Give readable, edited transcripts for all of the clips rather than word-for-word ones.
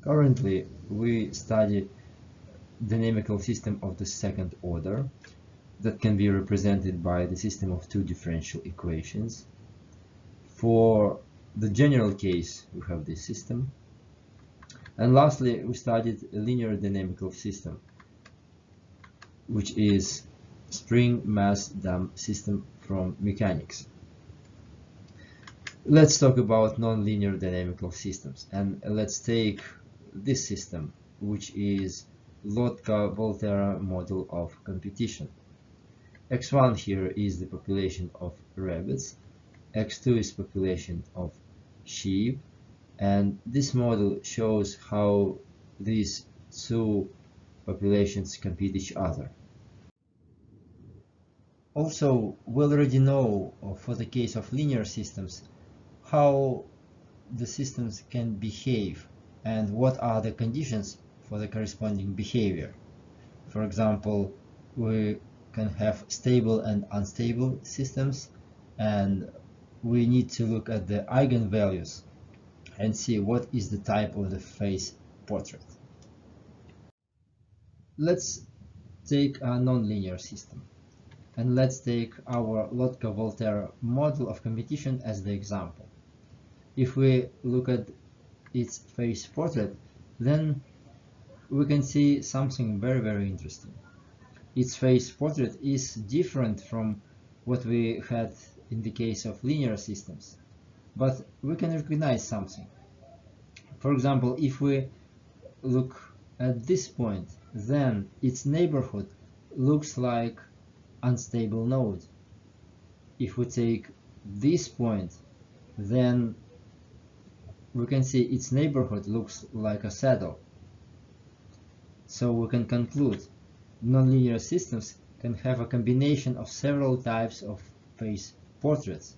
Currently, we study dynamical system of the second order that can be represented by the system of two differential equations. For the general case, we have this system. And lastly, we studied a linear dynamical system, which is spring mass dam system from mechanics. Let's talk about nonlinear dynamical systems, and let's take this system, which is Lotka-Volterra model of competition. X1 here is the population of rabbits, X2 is population of sheep, and this model shows how these two populations compete each other. Also, we already know for the case of linear systems how the systems can behave and what are the conditions for the corresponding behavior. For example, we can have stable and unstable systems, and we need to look at the eigenvalues and see what is the type of the phase portrait. Let's take a nonlinear system, and let's take our Lotka-Volterra model of competition as the example. If we look at its phase portrait, then we can see something very interesting. Its phase portrait is different from what we had in the case of linear systems, but we can recognize something. For example, if we look at this point, then its neighborhood looks like unstable node. If we take this point, then we can see its neighborhood looks like a saddle. So we can conclude nonlinear systems can have a combination of several types of phase portraits.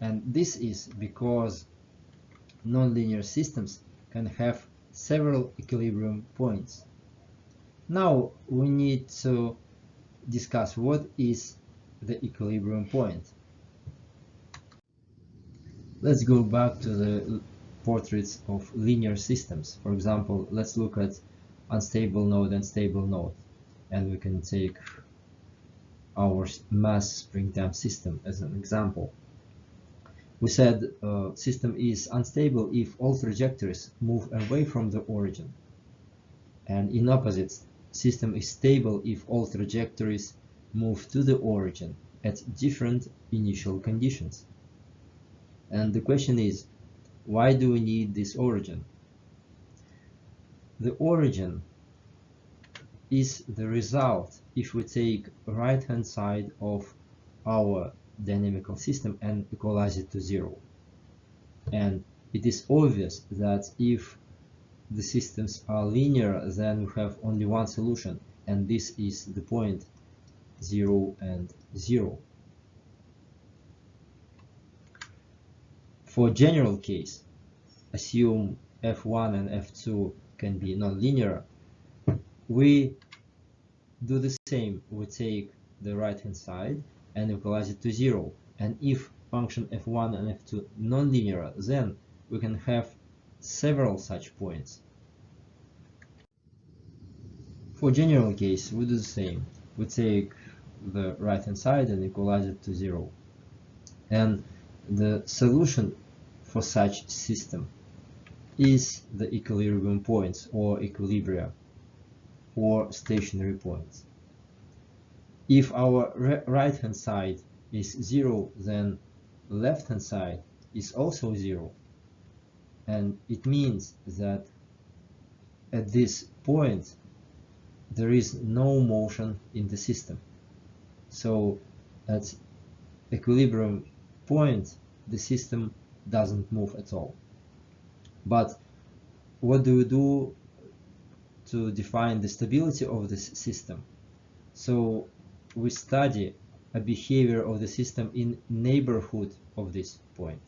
And this is because nonlinear systems can have several equilibrium points. Now we need to discuss what is the equilibrium point. Let's go back to the portraits of linear systems. For example, let's look at unstable node and stable node, and we can take our mass spring-time system as an example. We said system is unstable if all trajectories move away from the origin, and in opposites, system is stable if all trajectories move to the origin at different initial conditions. And the question is, why do we need this origin? The origin is the result if we take right-hand side of our dynamical system and equalize it to 0. And it is obvious that if the systems are linear, then we have only one solution, and this is the point 0 and 0. For general case, assume f1 and f2 can be nonlinear. We do the same. We take the right hand side and equalize it to 0. And if function f1 and f2 nonlinear, then we can have several such points. For general case, we do the same. We take the right hand side and equalize it to 0. And the solution for such system is the equilibrium points or equilibria or stationary points. If our right hand side is 0, then left hand side is also 0, and it means that at this point there is no motion in the system. So at equilibrium point the system doesn't move at all. But what do we do to define the stability of this system? So we study a behavior of the system in neighborhood of this point.